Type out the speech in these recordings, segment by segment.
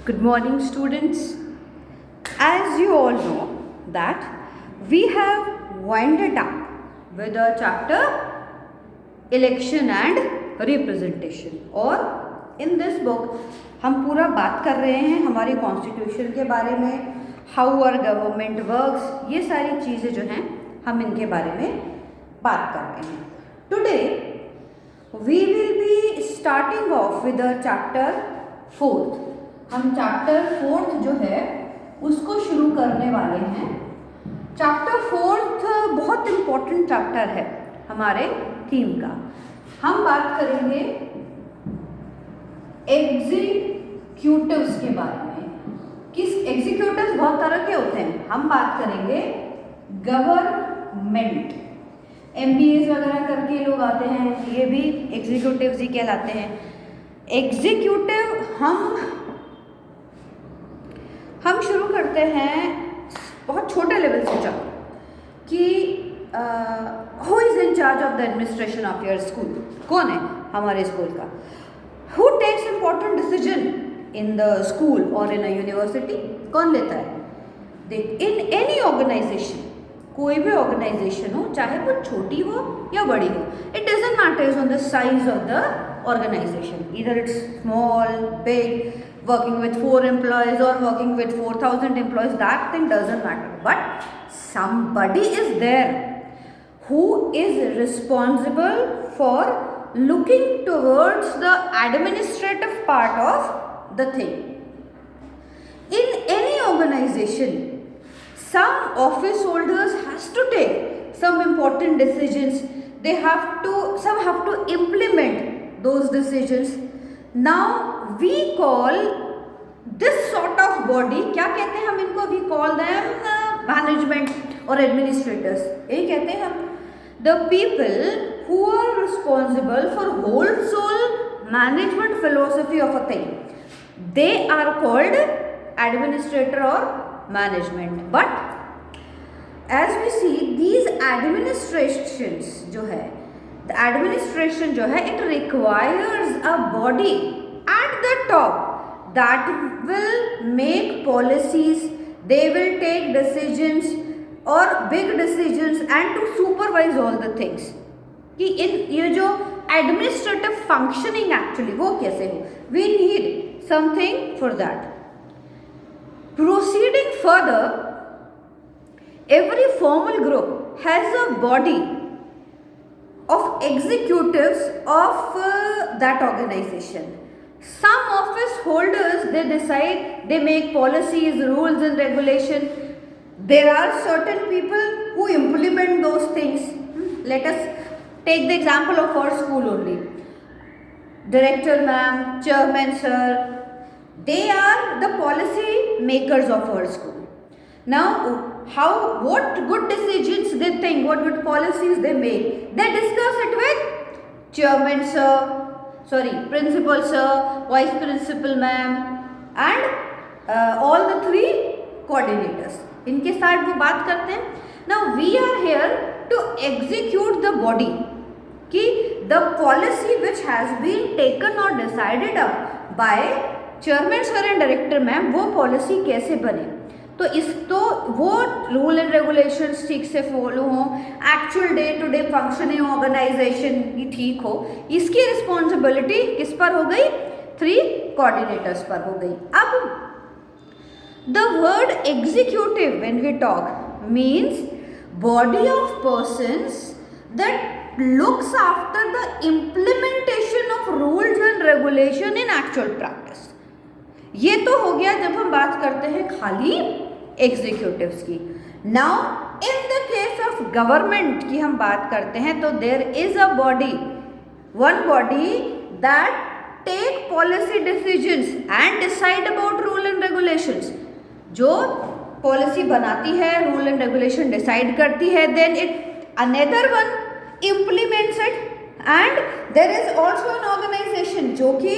Good morning, students. As you all know that we have winded up with the chapter election and representation और in this book हम पूरा बात कर रहे हैं हमारे कॉन्स्टिट्यूशन के बारे में, हाउ आवर गवर्नमेंट वर्क्स, ये सारी चीज़ें जो हैं हम इनके बारे में बात कर रहे हैं. Today we will be starting off with the chapter 4th. हम चैप्टर 4th जो है उसको शुरू करने वाले हैं. चैप्टर 4th बहुत इम्पोर्टेंट चैप्टर है हमारे थीम का. हम बात करेंगे एग्जीक्यूटिव्स के बारे में. किस एग्जीक्यूटिव्स बहुत तरह के होते हैं. हम बात करेंगे गवर्नमेंट. MBAs वगैरह करके लोग आते हैं, ये भी एग्जीक्यूटिव्स ही कहलाते हैं. एग्जीक्यूटिव हम शुरू करते हैं बहुत छोटे लेवल से. चलो कि who is in charge of the administration of your school. कौन है हमारे स्कूल का? Who takes important decision in the school और इन अ यूनिवर्सिटी? कौन लेता है? देख, इन एनी ऑर्गेनाइजेशन, कोई भी ऑर्गेनाइजेशन हो, चाहे वो छोटी हो या बड़ी हो, it doesn't matters on the size of the organization, either it's small, big, working with 4 employees or working with 4,000 employees, that thing doesn't matter. But somebody is there who is responsible for looking towards the administrative part of the thing. In any organization, some office holders has to take some important decisions. Some have to implement those decisions. Now we call this sort of body, क्या कहते हैं हम इनको? We call them management or administrators. यही कहते हैं हम. The people who are responsible for whole management philosophy of a thing, they are called administrator or management. But as we see, these administrations जो है, the administration जो है, it requires a body at the top that will make policies, they will take decisions or big decisions and to supervise all the things. कि इन ये जो administrative functioning actually वो कैसे हो, we need something for that. Proceeding further, every formal group has a body of executives of that organization. Some office holders, they decide, they make policies, rules and regulation. There are certain people who implement those things. Let us take the example of our school only. Director ma'am, chairman sir, they are the policy makers of our school. Now what good decisions they think, what good policies they make, they discuss it with chairman sir, principal sir, vice principal ma'am and all the 3 coordinators. इनके साथ वो बात करते हैं. Now we are here to execute the body, कि the policy which has been taken or decided up by chairman sir and director ma'am, वो policy कैसे बने. तो वो रूल एंड रेगुलेशंस ठीक से फॉलो हो, actual day to day functioning organisation की ठीक हो, इसकी रिस्पॉन्सिबिलिटी किस पर हो गई? 3 कोऑर्डिनेटर्स पर हो गई. अब the word executive when we talk means body of persons that looks after the implementation of rules and regulation in actual practice. ये तो हो गया जब हम बात करते हैं खाली एग्जीक्यूटिव्स की. Now in the case of government की हम बात करते हैं तो there is a body, one body that take policy decisions and decide about rule and regulations. जो पॉलिसी बनाती है, रूल एंड रेगुलेशन डिसाइड करती है, then it another one implements it. And there is also an organisation जो कि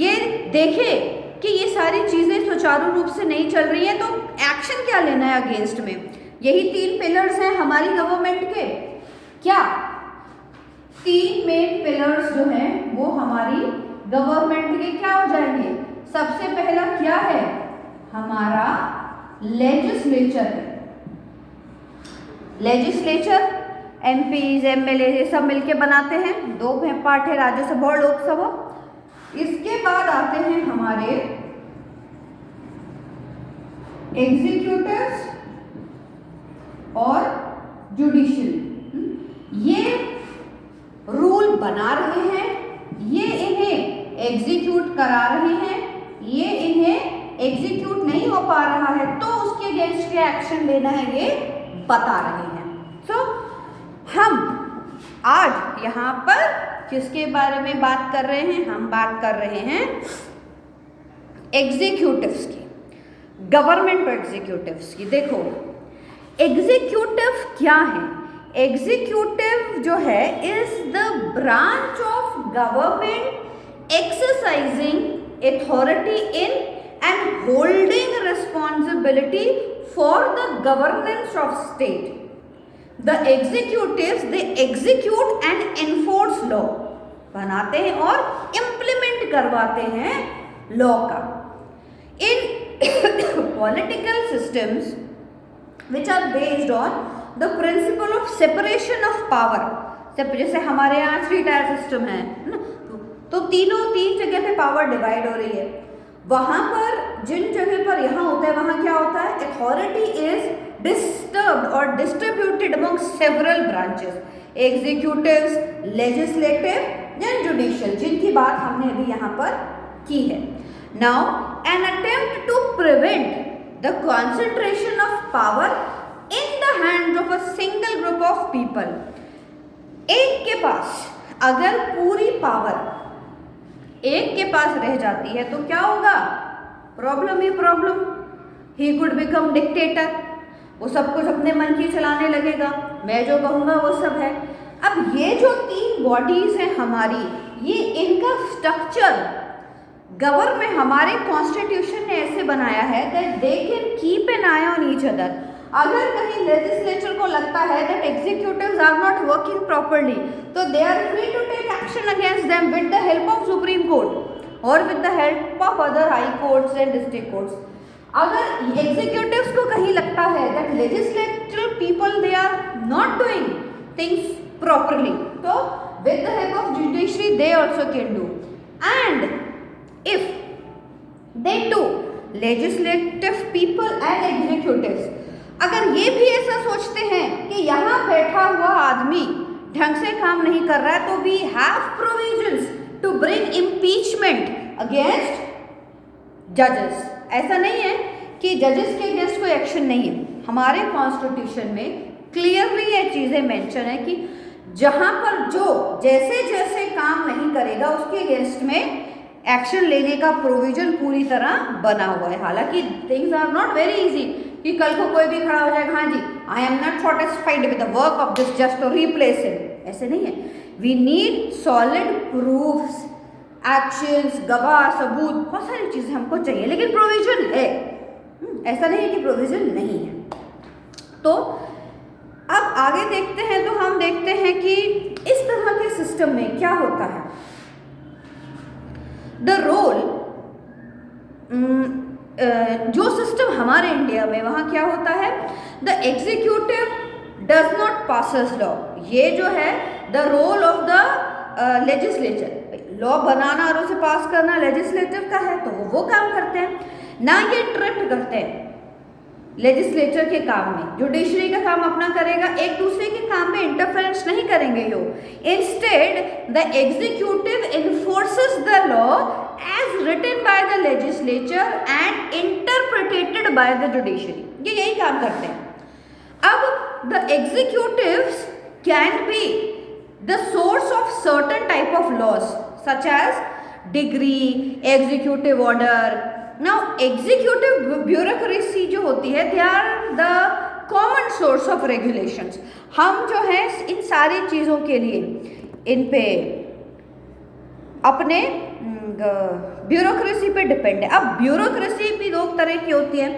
ये देखे कि ये सारी चीज़ें सुचारू रूप से नहीं चल रही हैं, तो एक्शन क्या लेना है अगेंस्ट में. यही 3 पिलर्स हैं हमारी गवर्नमेंट के. क्या 3 मेन पिलर्स जो हैं वो हमारी गवर्नमेंट के क्या हो जाएंगे? सबसे पहला क्या है, हमारा लेजिस्लेचर है। लेजिस्लेचर एमपीज एमएलए ये सब मिलके बनाते हैं, दो पार्ट है, राज्यसभा और लोकसभा। इसके बाद आते हैं हमारे एग्जीक्यूटिव्स और जुडिशरी। ये रूल बना रहे हैं, ये इन्हें एग्जीक्यूट करा रहे हैं, ये इन्हें एग्जीक्यूट नहीं हो पा रहा है तो उसके अगेंस्ट क्या एक्शन लेना है ये बता रहे हैं। सो हम आज यहाँ पर किसके बारे में बात कर रहे हैं, हम बात कर रहे हैं एग्जीक्यूटिव्स की, गवर्नमेंट एग्जीक्यूटिव्स की। देखो एग्जीक्यूटिव क्या है, एग्जीक्यूटिव जो है is the branch of government exercising authority in and holding responsibility for the governance of state. The executives they execute and enforce law, बनाते हैं और इम्प्लीमेंट करवाते हैं लॉ का। इन political systems which are based on the principle of separation of power, जैसे हमारे यहाँ 3 tier system है ना, तो तीन जगह पे पावर डिवाइड हो रही है। वहाँ पर जिन जगह पर यहाँ होता है वहाँ क्या होता है, अथॉरिटी इज डिस्टर्ब्ड और distributed among several branches, executives, legislative and judicial, जिनकी बात हमने अभी यहाँ पर की है। Now an attempt to prevent the concentration of power in the hands of a single group of people। एक के पास अगर पूरी पावर एक के पास रह जाती है तो क्या होगा, problem he problem, he could become dictator, वो सब कुछ अपने मन की चलाने लगेगा, मैं जो कहूँगा वो सब है। अब ये जो 3 बॉडीज हैं हमारी, ये इनका स्ट्रक्चर गवर्नमेंट हमारे कॉन्स्टिट्यूशन ने ऐसे बनाया है that they can keep an eye on each other. अगर कहीं लेजिस्लेचर को लगता है that executives are not working properly तो they are free to take action against them with the help of supreme court और with the help of other high courts and district courts. अगर executives को कहीं लगता है that legislative people they are not doing things properly तो with the help of judiciary they also can do. And if they do, legislative people and executives, अगर ये भी ऐसा सोचते हैं कि यहाँ बैठा हुआ आदमी ढंग से काम नहीं कर रहा है तो we have provisions to bring impeachment against judges। ऐसा नहीं है कि जजेस के अगेंस्ट कोई एक्शन नहीं है, हमारे कॉन्स्टिट्यूशन में क्लियरली ये चीज़ें मेंशन है कि जहाँ पर जो जैसे जैसे काम नहीं करेगा उसके अगेंस्ट में एक्शन लेने का प्रोविजन पूरी तरह बना हुआ है। हालांकि things are not very easy कि कल को कोई भी खड़ा हो जाएगा, हाँ जी I am not satisfied with the work of this just to replace him, ऐसे नहीं है। We need solid proofs, actions, गवाह, सबूत, बहुत सारी चीज़ें हमको चाहिए, लेकिन प्रोविजन है, ऐसा नहीं है कि प्रोविजन नहीं है। तो अब आगे देखते हैं तो हम देखते हैं कि इस तरह के सिस्टम में क्या होता है। द रोल जो सिस्टम हमारे इंडिया में वहाँ क्या होता है, the executive does not passes law. ये जो है the role of the legislature, law बनाना और उसे पास करना लेजिस्लेटिव का है तो वो काम करते हैं, ना ये इंटरप्ट करते हैं लेजिस्लेचर के काम में। जुडिशरी का काम अपना करेगा, एक दूसरे के काम में इंटरफेरेंस नहीं करेंगे यो। Instead the executive enforces the law as written by the legislature and interpreted by the judiciary, ये यही काम करते हैं। अब the executives can be the source of certain type of laws such as degree, executive order. Now executive bureaucracy जो होती है they are the common source of regulations. हम जो है इन सारी चीज़ों के लिए इन पे अपने ब्यूरोक्रेसी पे डिपेंड है। अब ब्यूरोक्रेसी भी 2 तरह की होती है।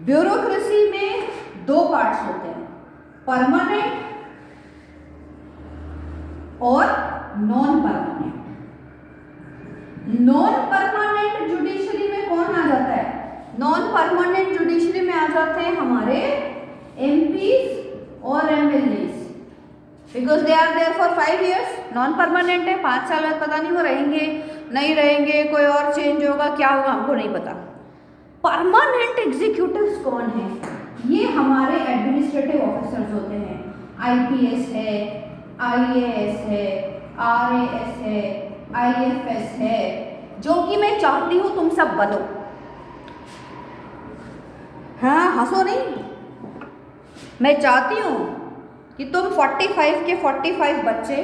ब्यूरोक्रेसी में 2 पार्ट्स होते हैं, परमानेंट और non permanent. Non permanent judiciary में कौन आ जाता है? नॉन परमानेंट जुडिशरी में आ जाते हैं हमारे एमपीज और MLAs, because they are there for 5 years. Non permanent है, 5 साल बाद पता नहीं वो रहेंगे नहीं रहेंगे, कोई और चेंज होगा, क्या होगा हमको नहीं पता. परमानेंट एग्जीक्यूटिव्स कौन है? ये हमारे एडमिनिस्ट्रेटिव ऑफिसर्स होते हैं. आईपीएस है, आईएएस है, आरएएस है, आईएफएस है, जो कि मैं चाहती हूँ तुम सब बनो. हाँ, हंसो नहीं. मैं चाहती हूँ कि तुम 45 के 45 बच्चे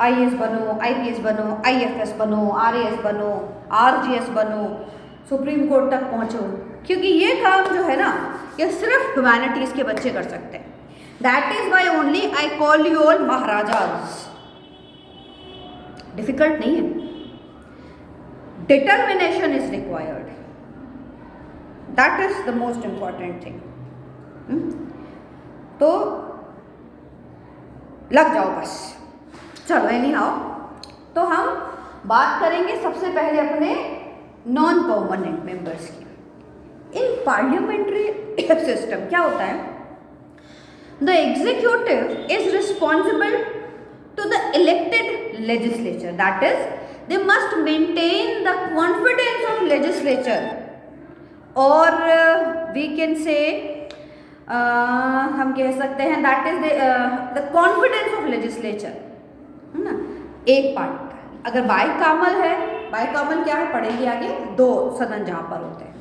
आईएएस बनो, आईपीएस बनो, आईएफएस बनो, आरएएस बनो, आरजीएस बनो, सुप्रीम कोर्ट तक पहुँचो, क्योंकि ये काम जो है ना ये सिर्फ ह्यूमैनिटीज़ के बच्चे कर सकते हैं. That is why only I call you all maharajas. Difficult नहीं है. Determination is required. That is the most important thing. तो लग जाओ बस. चलो एनी हाउ, तो हम बात करेंगे सबसे पहले अपने नॉन परमानेंट मेंबर्स की. इन पार्लियामेंट्री सिस्टम क्या होता है? The executive is responsible to the elected legislature. That is they must maintain the confidence of legislature, और वी कैन से हम कह सकते हैं that is the confidence of legislature, है ना. एक पार्ट. अगर बाइकामल है, बाइकामल क्या है पढ़ेंगे आगे, 2 सदन जहाँ पर होते हैं.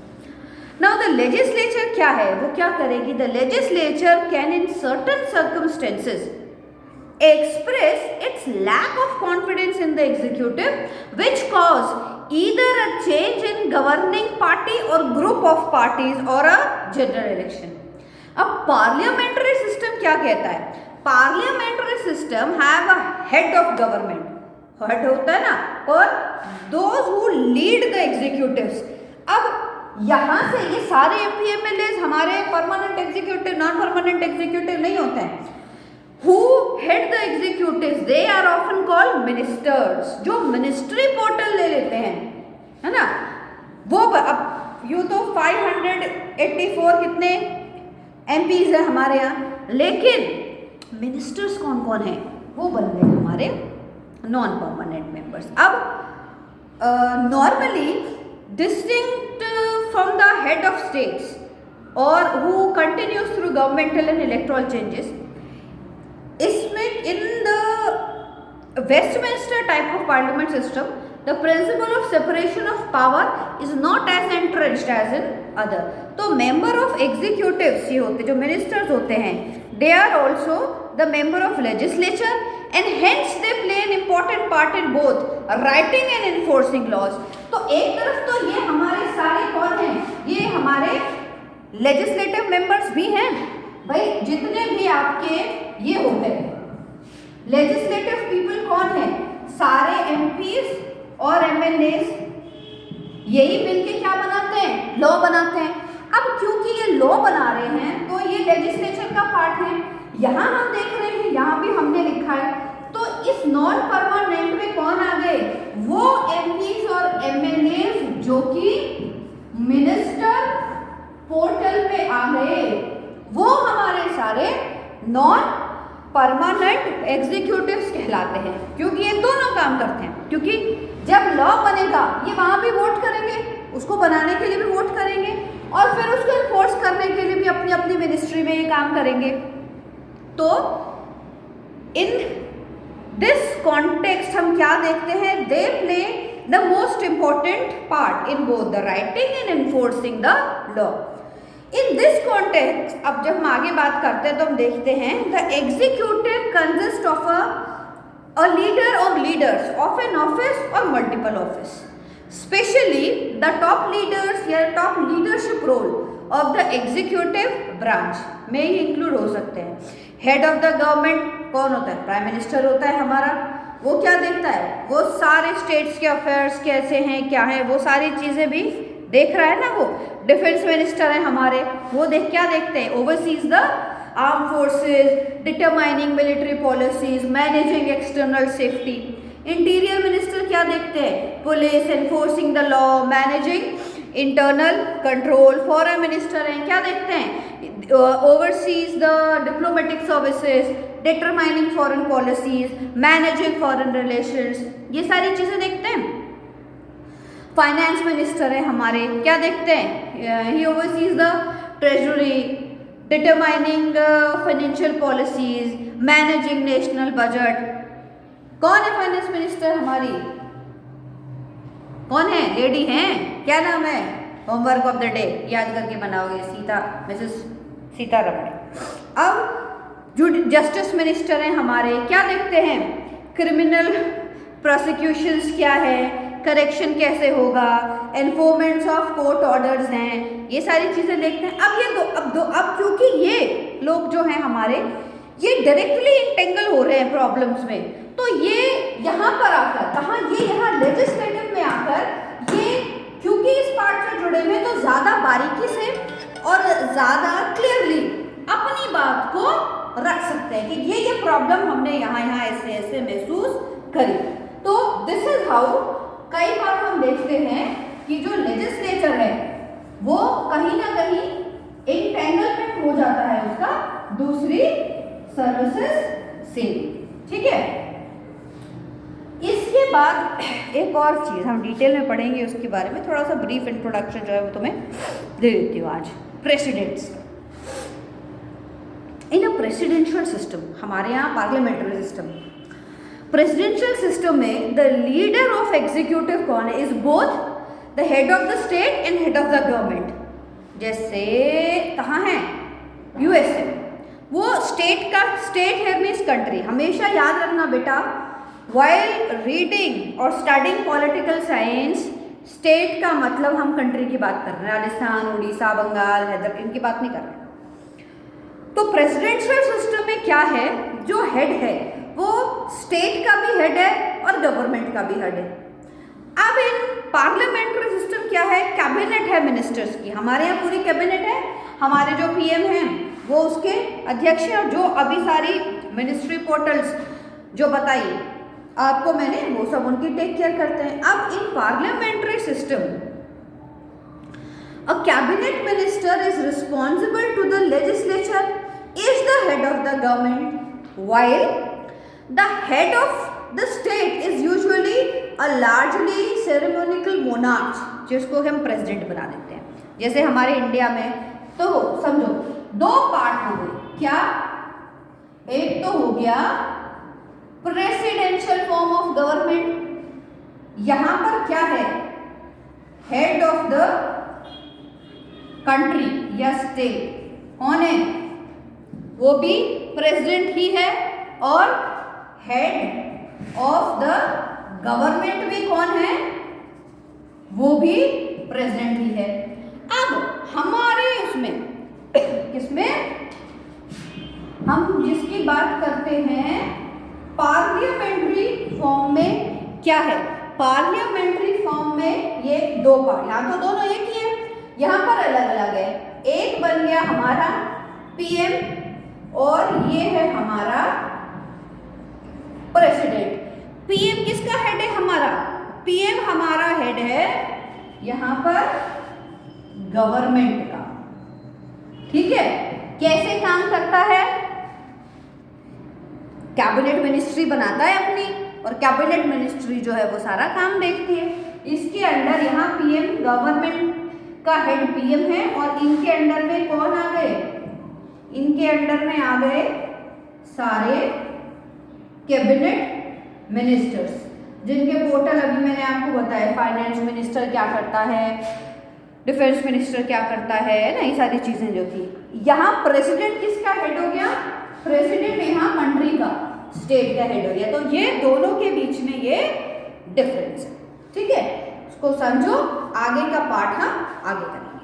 नाउ द लेजिस्लेचर क्या है, वो क्या करेगी? The legislature can in certain circumstances express its lack of confidence in the executive, which cause either a change in governing party or group of parties or a general election. अब parliamentary system क्या कहता है? Parliamentary system have a head of government. Head होता है ना, और those who lead the executives. अब यहाँ से ये सारे एमपी एमएलएज हमारे permanent executive, non permanent executive नहीं होते हैं. Who head the executives? They are often called ministers, जो मिनिस्ट्री पोर्टल ले लेते हैं, है ना. वो अब यूँ तो 584 कितने एमपीज है हमारे यहाँ, लेकिन मिनिस्टर्स कौन कौन है वो बन गए हमारे नॉन परमानेंट मेंबर्स. अब normally distinct from the head of states और who continues through governmental and electoral changes, इसमें in the Westminster type of parliament system the principle of separation of power is not as entrenched as in other. तो member of executives ये होते, जो ministers होते हैं, they are also the member of legislature and hence they play an important part in both writing and enforcing laws. तो एक तरफ तो ये हमारे सारे कौन हैं? ये हमारे लेजिस्लेटिव मेंबर्स भी हैं भाई. जितने भी आपके ये हो गए लेजिस्लेटिव पीपल कौन है? सारे एमपीज और एमएलएज, यही मिलके क्या बनाते हैं? लॉ बनाते हैं. अब क्योंकि ये लॉ बना रहे हैं तो ये लेजिस्लेचर का पार्ट है. यहाँ हम देख रहे हैं, यहाँ भी हमने लिखा है. तो इस नॉन परमानेंट में कौन आ गए? वो एमपीज और एमएलएज जो कि मिनिस्टर पोर्टल पे आ गए, वो हमारे सारे नॉन परमानेंट एग्जीक्यूटिव्स कहलाते हैं, क्योंकि ये दोनों काम करते हैं. क्योंकि जब लॉ बनेगा ये वहाँ भी वोट करेंगे, उसको बनाने के लिए भी वोट करेंगे, और फिर उसको इन्फोर्स करने के लिए भी अपनी अपनी मिनिस्ट्री में ये काम करेंगे. तो इन दिस कॉन्टेक्स्ट हम क्या देखते हैं? They play the most important part in both the writing and enforcing the law. In this context अब जब हम आगे बात करते हैं तो हम देखते हैं the executive consist of a leader और लीडर्स ऑफ एन ऑफिस और multiple office. Specially the top leaders या top leadership role of the executive branch में ही इंक्लूड हो सकते हैं. हेड ऑफ द गवर्नमेंट कौन होता है? प्राइम मिनिस्टर होता है हमारा. वो क्या देखता है? वो सारे स्टेट्स के अफेयर्स कैसे हैं, क्या है, वो सारी चीज़ें भी देख रहा है ना. वो डिफेंस मिनिस्टर है हमारे, वो क्या देखते हैं? Overseas the arm forces, determining military policies, managing external safety. Interior minister minister क्या देखते हैं? Police, enforcing the law, managing internal control. Foreign minister हैं, क्या देखते हैं? Overseas the diplomatic services, determining foreign policies, managing foreign relations, ये सारी चीजें देखते हैं। फाइनेंस मिनिस्टर है हमारे, क्या देखते हैं? He oversees the treasury, determining financial policies, managing national budget. कौन है फाइनेंस मिनिस्टर हमारी? कौन है? लेडी हैं, क्या नाम है? होमवर्क ऑफ द डे याद करके बनाओगे, मिसेस सीतारमण। अब जस्टिस मिनिस्टर हैं हमारे, क्या देखते हैं? क्रिमिनल प्रोसिक्यूशंस क्या है, करेक्शन कैसे होगा, एनफोर्समेंट ऑफ कोर्ट ऑर्डर्स हैं, ये सारी चीजें देखते हैं। अब क्योंकि ये लोग जो हैं हमारे, ये डायरेक्टली इंटेंगल हो रहे हैं प्रॉब्लम्स में, तो ये यहाँ पर आकर, कहाँ, ये यहाँ लेजिस्लेटिव में आकर, ये क्योंकि इस पार्ट से जुड़े हुए तो ज्यादा बारीकी से और ज्यादा क्लियरली अपनी बात को रख सकते हैं कि ये प्रॉब्लम हमने यहाँ ऐसे ऐसे महसूस करी। तो दिस इज हाउ कई बार हम देखते हैं कि जो लेजिस्लेचर है वो कहीं ना कहीं एंटेंगलमेंट हो जाता है उसका दूसरी सर्विसेज से, ठीक है। इसके बाद एक और चीज हम डिटेल में पढ़ेंगे, उसके बारे में थोड़ा सा ब्रीफ इंट्रोडक्शन जो है वो तुम्हें दे देती हूँ आज। Presidents in a presidential system, हमारे यहाँ पार्लियामेंट्री सिस्टम, प्रेसिडेंशियल सिस्टम में द लीडर ऑफ एग्जीक्यूटिव कौन है? Is both the head of the state and head of the government. जैसे कहाँ है? यूएसए, वो स्टेट का, स्टेट है मीन्स कंट्री। हमेशा याद रखना बेटा, वाइल रीडिंग और स्टडिंग पॉलिटिकल साइंस, स्टेट का मतलब हम कंट्री की बात कर रहे हैं, राजस्थान, उड़ीसा, बंगाल, हैदराबाद, इनकी बात नहीं कर रहे। तो प्रेसिडेंशियल सिस्टम में क्या है? जो हेड है वो स्टेट का भी हेड है और गवर्नमेंट का भी हेड है। अब इन पार्लियामेंट्री सिस्टम क्या है? कैबिनेट है मिनिस्टर्स की, हमारे यहाँ पूरी कैबिनेट है, हमारे जो पीएम हैं वो उसके अध्यक्ष हैं, और जो अभी सारी मिनिस्ट्री पोर्टल्स जो बताई आपको मैंने, वो सब उनकी टेक केयर करते हैं। अब in parliamentary system a cabinet minister is responsible to the legislature, is the head of the government, while the head of the state is usually a largely ceremonial monarch, जिसको हम president बना देते हैं। जैसे हमारे इंडिया में तो समझो दो पार्ट हो गए, क्या? एक तो हो गया प्रेसिडेंशियल फॉर्म ऑफ गवर्नमेंट, यहां पर क्या है? हेड ऑफ द कंट्री या स्टेट कौन है? वो भी प्रेसिडेंट ही है, और हेड ऑफ द गवर्नमेंट भी कौन है? वो भी प्रेसिडेंट ही है। अब हमारे इसमें किसमें हम जिसकी बात करते हैं, पार्लियामेंट्री फॉर्म में क्या है? पार्लियामेंट्री फॉर्म में ये दो पार्ट, यहाँ तो दोनों एक ही है, यहाँ पर अलग अलग है। एक बन गया हमारा पीएम और ये है हमारा प्रेसिडेंट। पीएम किसका हेड है? हमारा पीएम हमारा हेड है यहां पर गवर्नमेंट का, ठीक है। कैसे काम करता है? कैबिनेट मिनिस्ट्री बनाता है अपनी, और कैबिनेट मिनिस्ट्री जो है वो सारा काम देखती है। इसके अंडर यहाँ पीएम, गवर्नमेंट का हेड पीएम है, और इनके अंडर में कौन आ गए? इनके अंडर में आ गए सारे कैबिनेट मिनिस्टर्स, जिनके पोर्टल अभी मैंने आपको बताया। फाइनेंस मिनिस्टर क्या करता है, डिफेंस मिनिस्टर क्या करता है ना, ये सारी चीजें जो थी। यहाँ प्रेसिडेंट किसका हेड हो गया? प्रेसिडेंट यहाँ कंट्री का, स्टेट का हेड हो गया। तो ये दोनों के बीच में ये डिफरेंस है, ठीक है। इसको समझो, आगे का पार्ट हम आगे करेंगे।